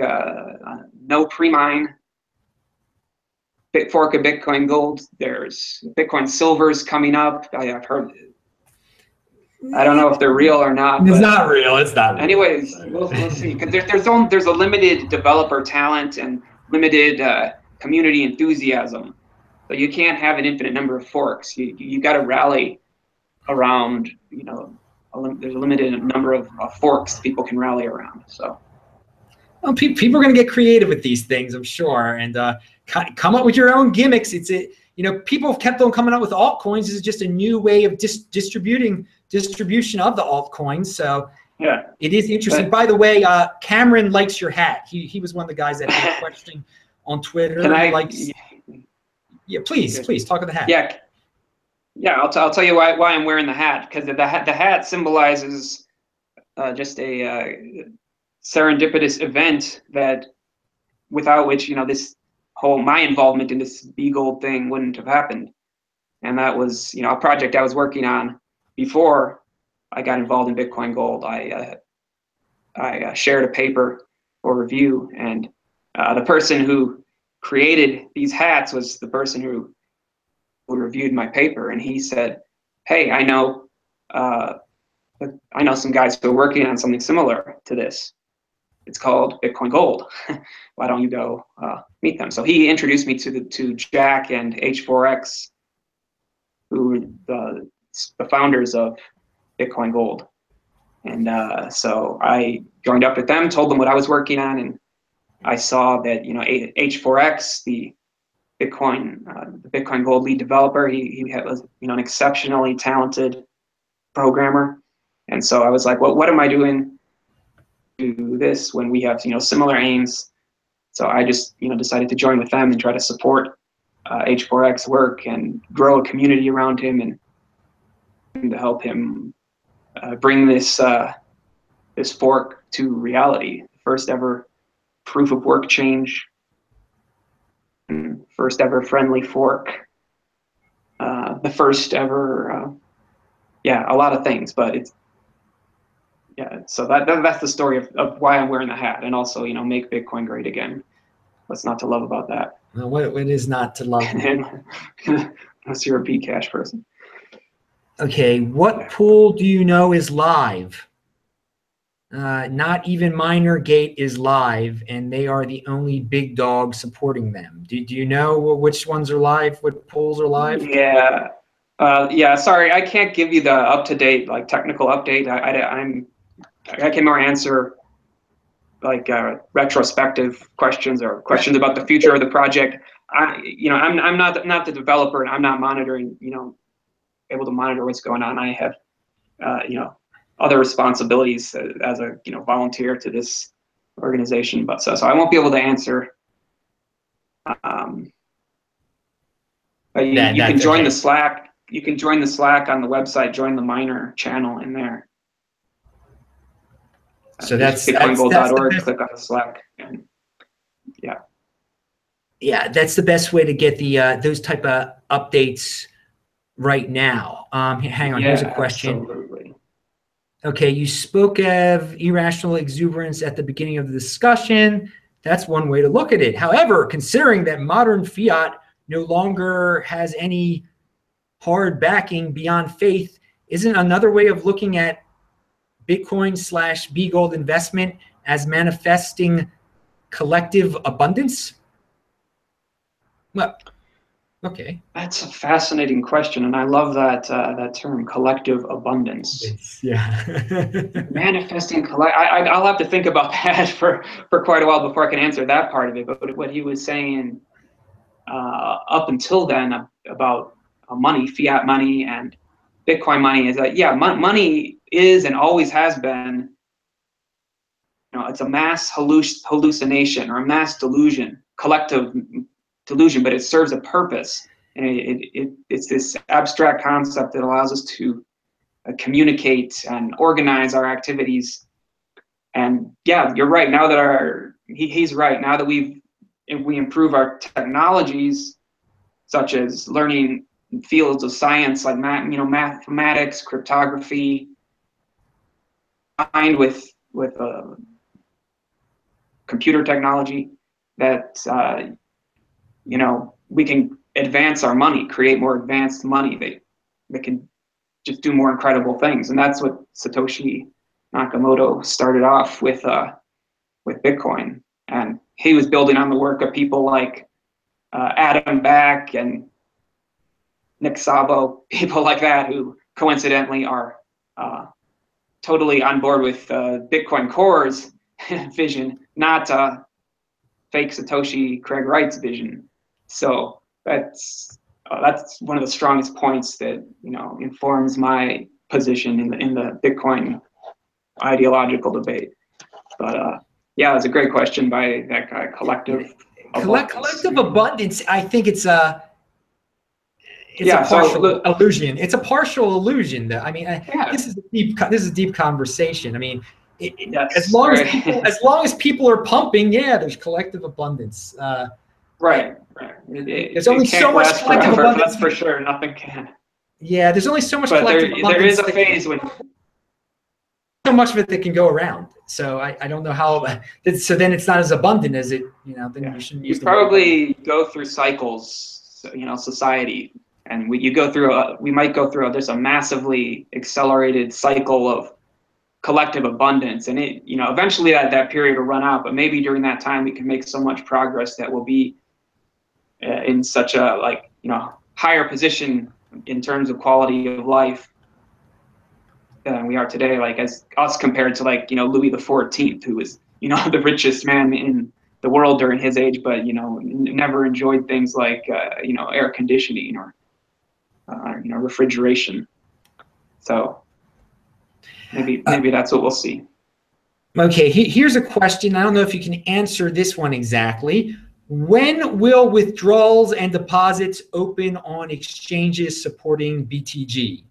no pre-mine fork of Bitcoin Gold. There's Bitcoin Silvers coming up. I've heard. I don't know if they're real or not. It's not real. It's not real. Anyways, we'll see. Because there's a limited developer talent and limited community enthusiasm. So you can't have an infinite number of forks. You got to rally around there's a limited number of forks people can rally around. So. Well, people are going to get creative with these things, I'm sure, and come up with your own gimmicks. People have kept on coming up with altcoins. This is just a new way of distribution of the altcoins. So yeah, it is interesting. By the way, Cameron likes your hat. He was one of the guys that had a question on Twitter. Yeah, please talk of the hat. Yeah. I'll tell you why I'm wearing the hat, because the hat symbolizes just a serendipitous event that without which this whole my involvement in this Bgold thing wouldn't have happened. And that was a project I was working on before I got involved in Bitcoin Gold. I shared a paper for review, and the person who created these hats was the person who reviewed my paper, and he said, "Hey, I know some guys who are working on something similar to this. It's called Bitcoin Gold. Why don't you go meet them?" So he introduced me to Jack and H4X, who were the founders of Bitcoin Gold. And so I joined up with them, told them what I was working on, and I saw that H4X, the Bitcoin Gold lead developer, he was an exceptionally talented programmer, and so I was like, well, what am I doing to do this when we have similar aims? So I just decided to join with them and try to support H4X work and grow a community around him, and to help him bring this fork to reality. First ever proof of work change, first ever friendly fork, the first ever a lot of things, but it's so that's the story of why I'm wearing the hat, and also make Bitcoin great again. What's not to love about that? Well, what is not to love? Unless you're a Bcash person. Okay, what pool do you know is live? Not even MinerGate is live, and they are the only big dog supporting them. Do you know which ones are live? What pools are live? Yeah. Sorry, I can't give you the up-to-date technical update. I can more answer retrospective questions or questions about the future of the project. I'm not the developer, and I'm not monitoring. Able to monitor what's going on. I have other responsibilities as a volunteer to this organization, but so I won't be able to answer. But you can join the Slack. You can join the Slack on the website. Join the Miner channel in there. So that's bitcoingold.org. Click on the Slack, and that's the best way to get the those type of updates right now. Hang on, here's a question. Absolutely. Okay, you spoke of irrational exuberance at the beginning of the discussion. That's one way to look at it. However, considering that modern fiat no longer has any hard backing beyond faith, isn't another way of looking at Bitcoin/Bgold investment as manifesting collective abundance? Well, okay. That's a fascinating question, and I love that term, collective abundance. Yeah. Manifesting I'll have to think about that for quite a while before I can answer that part of it. But what he was saying up until then about money, fiat money, and Bitcoin money is that money is and always has been. It's a mass hallucination or a mass delusion, collective delusion, but it serves a purpose, and it's this abstract concept that allows us to communicate and organize our activities. And you're right. Now that he's right. Now that we improve our technologies, such as learning fields of science like mathematics, cryptography, combined with computer technology, that we can advance our money, create more advanced money that can just do more incredible things. And that's what Satoshi Nakamoto started off with Bitcoin. And he was building on the work of people like Adam Back and Nick Szabo, people like that, who coincidentally are totally on board with Bitcoin Core's vision, not fake Satoshi Craig Wright's vision. So that's one of the strongest points that informs my position in the Bitcoin ideological debate. But yeah, it's a great question by that guy. Collective abundance. I think it's a partial illusion. It's a partial illusion. That I mean, this is a deep conversation. I mean, as long as people are pumping, there's collective abundance. Right. There's only so much collective abundance. That's for sure. Nothing can. Yeah, there's only so much collective abundance. There is a phase when so much of it that can go around. So I don't know how. So then it's not as abundant as it. Then you shouldn't use. You probably go through cycles. Society, and we might go through. There's a massively accelerated cycle of collective abundance, and it eventually that period will run out. But maybe during that time we can make so much progress that we'll be in such a higher position in terms of quality of life than we are today, like as us compared to Louis XIV, who was the richest man in the world during his age, but never enjoyed things like air conditioning or refrigeration. So maybe that's what we'll see. Okay, here's a question. I don't know if you can answer this one exactly. When will withdrawals and deposits open on exchanges supporting BTG?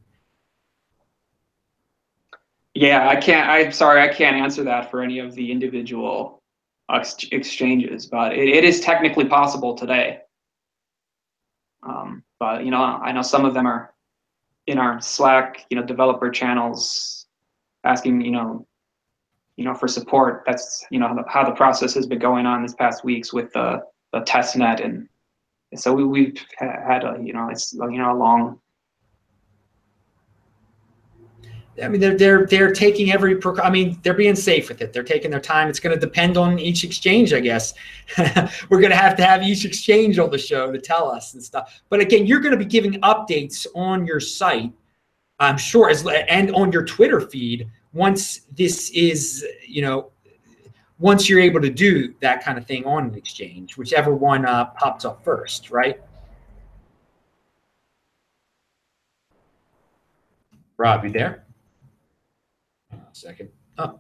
Yeah, I'm sorry, I can't answer that for any of the individual exchanges, but it is technically possible today. But I know some of them are in our Slack, developer channels, asking, for support. That's how the process has been going on this past weeks with the test net, and so we've had it's a long. I mean, they're taking every. I mean, they're being safe with it. They're taking their time. It's going to depend on each exchange, I guess. We're going to have each exchange on the show to tell us and stuff. But again, you're going to be giving updates on your site, I'm sure, and on your Twitter feed once this is, once you're able to do that kind of thing on an exchange, whichever one pops up first, right? Rob, you there? Hang on a second. Oh.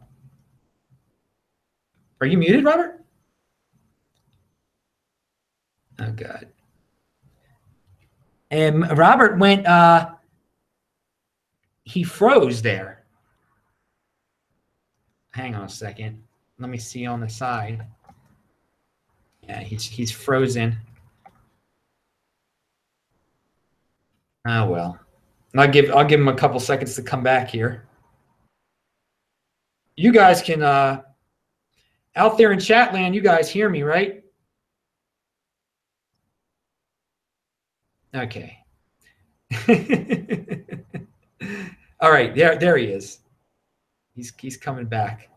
Are you muted, Robert? Oh, God. And Robert went, he froze there. Hang on a second. Let me see on the side. Yeah, he's frozen. Oh, well. I'll give him a couple seconds to come back here. You guys can, out there in chat land, you guys hear me, right? Okay. All right, there he is. He's coming back.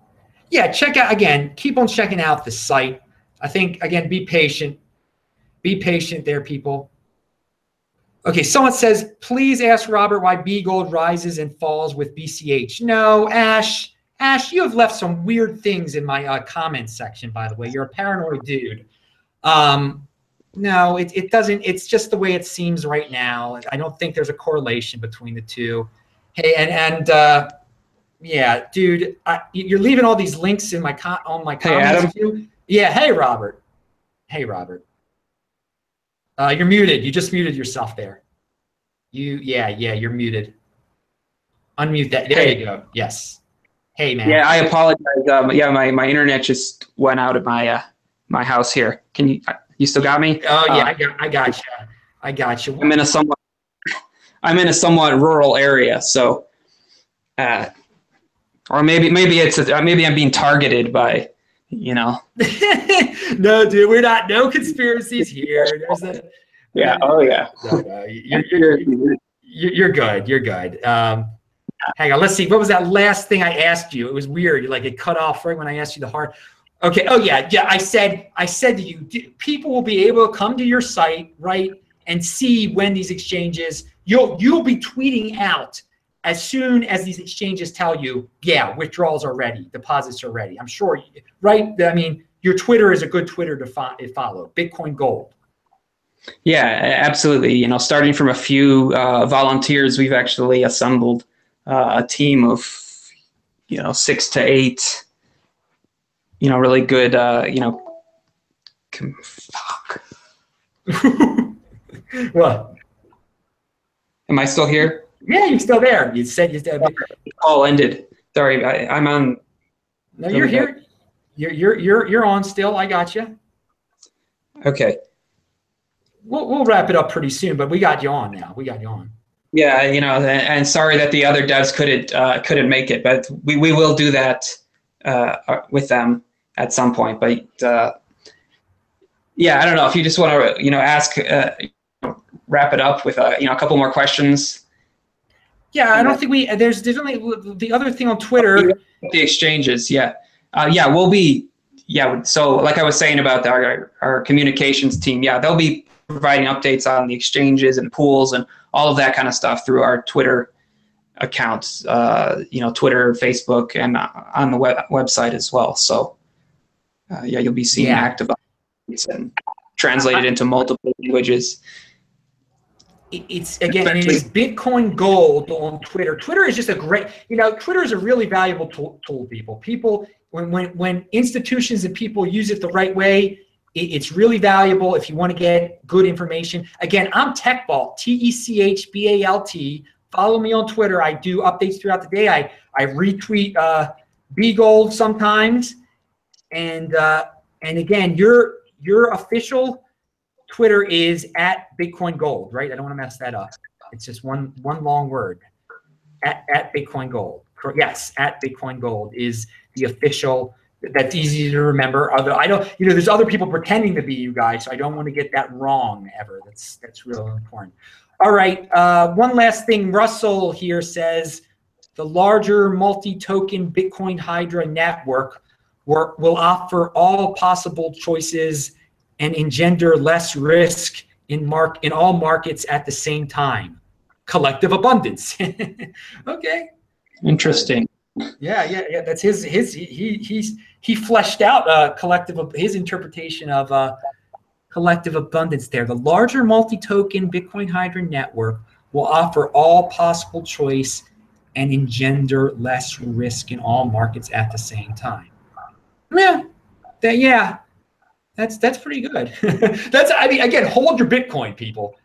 Yeah, check out again. Keep on checking out the site. I think again, be patient. Be patient there, people. Okay, someone says, please ask Robert why Bgold rises and falls with BCH. No, Ash, you have left some weird things in my comment section, by the way. You're a paranoid dude. No, it doesn't. It's just the way it seems right now. I don't think there's a correlation between the two. Hey, and yeah, dude, you're leaving all these links in my comments. Hey, Adam. Too. Yeah, hey, Robert. Hey, Robert. You're muted. You just muted yourself there. Yeah, you're muted. Unmute that. There you go. Yes. Hey, man. Yeah, I apologize. Yeah, my internet just went out at my my house here. Can you still got me? Oh yeah, I got you. I got you. I'm in a somewhat rural area, so or maybe maybe I'm being targeted by, No, dude, we're not. No conspiracies here. Yeah. Oh yeah. No, you're good. You're good. Hang on. Let's see. What was that last thing I asked you? It was weird. Like it cut off right when I asked you the hard. Okay. Oh yeah. I said to you, people will be able to come to your site, right, and see when these exchanges. You'll be tweeting out as soon as these exchanges tell you, yeah, withdrawals are ready, deposits are ready. I'm sure, right? I mean, your Twitter is a good Twitter to follow. Bitcoin Gold. Yeah, absolutely. You know, starting from a few volunteers, we've actually assembled a team of, 6 to 8, really good, fuck. What? Am I still here? Yeah, you're still there. You said you're still there. Call ended. Sorry, I'm on. No, you're here. You're on still. I got you. Okay. We'll wrap it up pretty soon, but we got you on now. We got you on. Yeah, and sorry that the other devs couldn't make it, but we will do that with them at some point. But yeah, I don't know if you just want to ask, wrap it up with a couple more questions. Yeah, I don't think there's only the other thing on Twitter. The exchanges, yeah. We'll be, so like I was saying about our communications team, they'll be providing updates on the exchanges and pools and all of that kind of stuff through our Twitter accounts, Twitter, Facebook, and on the website as well. So you'll be seeing active updates and translated into multiple languages. It's again, and it is Bitcoin Gold on Twitter. Twitter is just a great, Twitter is a really valuable tool, people. When institutions and people use it the right way, it's really valuable if you want to get good information. Again, I'm TechBalt, TechBalt. Follow me on Twitter. I do updates throughout the day. I retweet Bgold sometimes. And again, your official Twitter is at Bitcoin Gold, right? I don't want to mess that up. It's just one long word. At Bitcoin Gold. Yes, at Bitcoin Gold is the official. That's easy to remember. I don't, there's other people pretending to be you guys, so I don't want to get that wrong ever. That's real important. All right, one last thing. Russell here says the larger multi-token Bitcoin Hydra network will offer all possible choices and engender less risk in all markets at the same time. Collective abundance. Okay. Interesting. Yeah. That's he fleshed out his interpretation of collective abundance there. The larger multi-token Bitcoin Hydra network will offer all possible choice and engender less risk in all markets at the same time. That's pretty good. Again, hold your Bitcoin, people.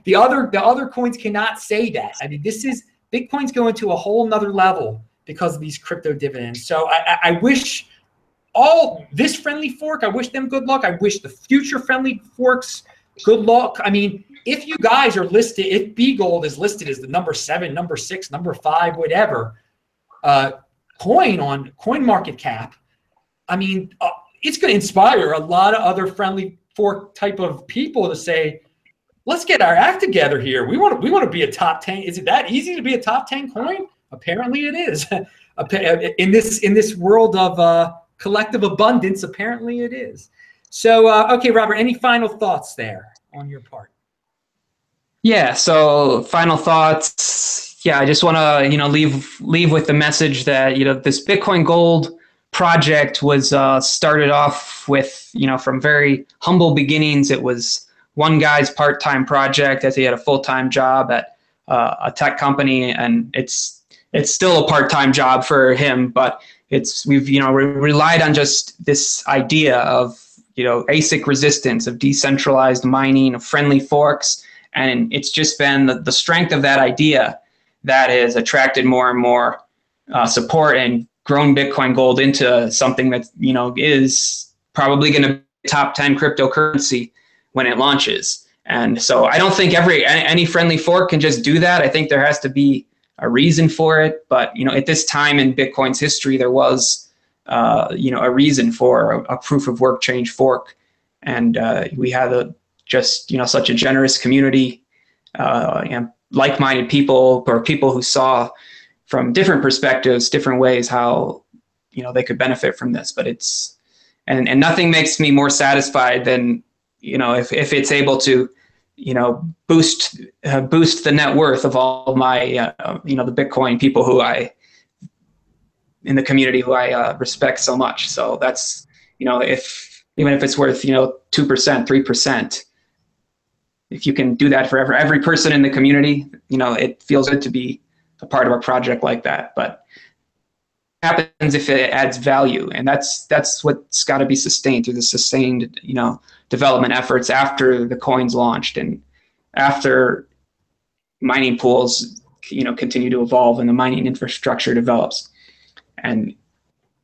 the other coins cannot say that. I mean, Bitcoin's going to a whole nother level because of these crypto dividends. So I wish all this friendly fork, I wish them good luck. I wish the future friendly forks good luck. I mean, if you guys are listed, if Bgold is listed as the number 7, number 6, number 5, whatever, coin on CoinMarketCap, I mean, it's going to inspire a lot of other friendly fork type of people to say, let's get our act together here. We want to be a top 10. Is it that easy to be a top 10 coin? Apparently it is. In this world of collective abundance, apparently it is. So, okay, Robert, any final thoughts there on your part? Yeah, so final thoughts. Yeah, I just want to, leave with the message that, this Bitcoin Gold project was started off with, from very humble beginnings. It was one guy's part-time project as he had a full-time job at a tech company, and it's still a part-time job for him, but we've relied on just this idea of ASIC resistance, of decentralized mining, of friendly forks, and it's just been the strength of that idea that has attracted more and more support and grown Bitcoin Gold into something that is probably going to be top 10 cryptocurrency when it launches. And so I don't think any friendly fork can just do that. I think there has to be a reason for it. But at this time in Bitcoin's history, there was a reason for a proof of work change fork, and we had such a generous community, and like-minded people, or people who saw from different perspectives, different ways how they could benefit from this. But and nothing makes me more satisfied than if it's able to boost the net worth of all of my the Bitcoin people who in the community who I respect so much. So that's even if it's worth 2%, 3%, if you can do that for every person in the community, it feels good to be a part of a project like that. But happens if it adds value, and that's what's got to be sustained through the sustained development efforts after the coins launched and after mining pools continue to evolve and the mining infrastructure develops. And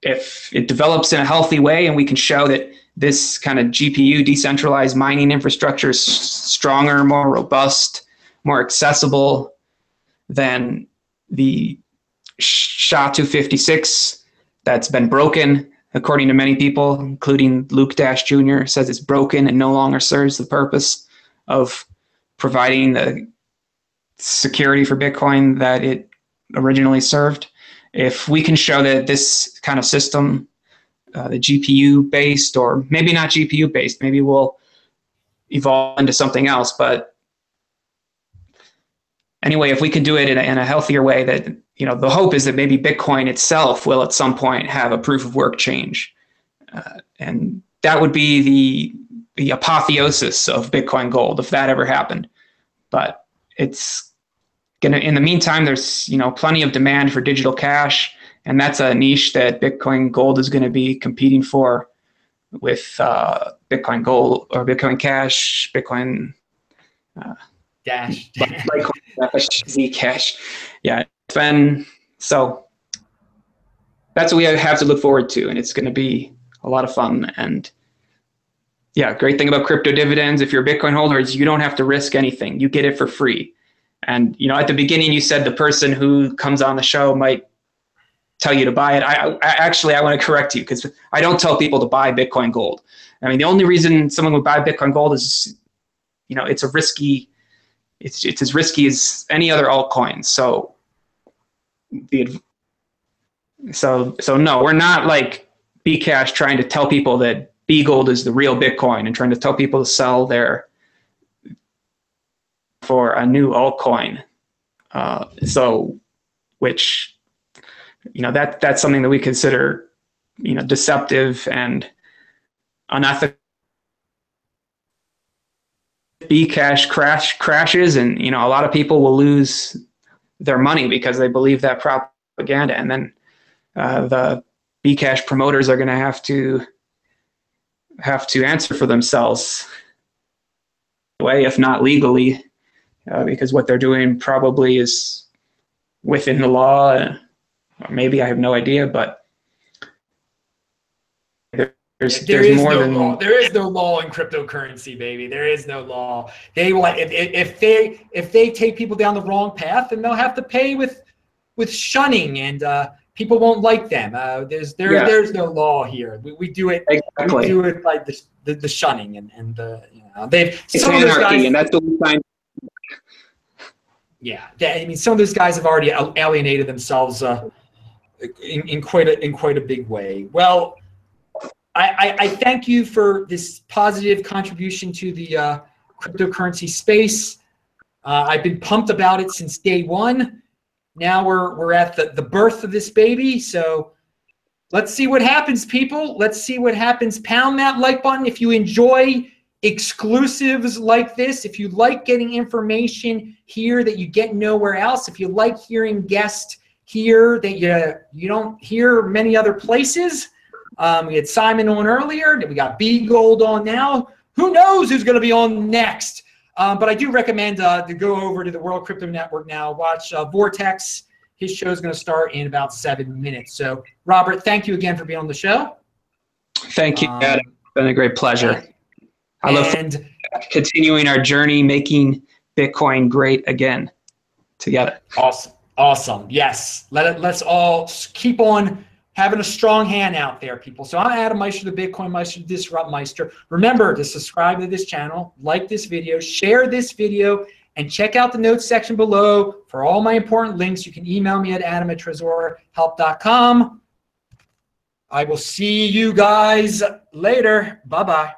if it develops in a healthy way and we can show that this kind of GPU decentralized mining infrastructure is stronger, more robust, more accessible than the SHA-256 that's been broken, according to many people, including Luke Dash Jr., says it's broken and no longer serves the purpose of providing the security for Bitcoin that it originally served. If we can show that this kind of system, the GPU-based, or maybe not GPU-based, maybe we'll evolve into something else, but anyway, if we can do it in a healthier way, that the hope is that maybe Bitcoin itself will at some point have a proof of work change, and that would be the apotheosis of Bitcoin Gold if that ever happened. But it's gonna. In the meantime, there's plenty of demand for digital cash, and that's a niche that Bitcoin Gold is going to be competing for with Bitcoin Gold or Bitcoin Cash, Bitcoin Dash, Zcash. Yeah, it's been so. That's what we have to look forward to, and it's going to be a lot of fun. And yeah, great thing about crypto dividends, if you're a Bitcoin holder, is you don't have to risk anything. You get it for free. And at the beginning, you said the person who comes on the show might tell you to buy it. I want to correct you, because I don't tell people to buy Bitcoin Gold. I mean, the only reason someone would buy Bitcoin Gold is, it's as risky as any other altcoin. So no, we're not like Bcash trying to tell people that Bgold is the real Bitcoin and trying to tell people to sell for a new altcoin. Which that's something that we consider deceptive and unethical. Bcash crashes, and a lot of people will lose their money because they believe that propaganda, and then the Bcash promoters are going to have to answer for themselves, if not legally, because what they're doing probably is within the law. Or maybe, I have no idea, but there is no law in cryptocurrency, baby. There is no law. They will, if they take people down the wrong path, then they'll have to pay with shunning, and people won't like them. There's no law here. We do it. Exactly. We do it by the shunning and it's anarchy, and that's what we find. Yeah, I mean, some of those guys have already alienated themselves in quite a big way. Well, I thank you for this positive contribution to the cryptocurrency space. I've been pumped about it since day one. Now we're at the birth of this baby. So let's see what happens, people. Let's see what happens. Pound that like button if you enjoy exclusives like this. If you like getting information here that you get nowhere else. If you like hearing guests here that you don't hear many other places. We had Simon on earlier. We got Bgold on now. Who knows who's going to be on next? But I do recommend to go over to the World Crypto Network now. Watch Vortex. His show is going to start in about 7 minutes. So, Robert, thank you again for being on the show. Thank you, Adam. It's been a great pleasure. I look forward to continuing our journey, making Bitcoin great again together. Awesome. Yes. Let's all keep on having a strong hand out there, people. So I'm Adam Meister, the Bitcoin Meister, Disrupt Meister. Remember to subscribe to this channel, like this video, share this video, and check out the notes section below for all my important links. You can email me at adam@tresorhelp.com. I will see you guys later. Bye-bye.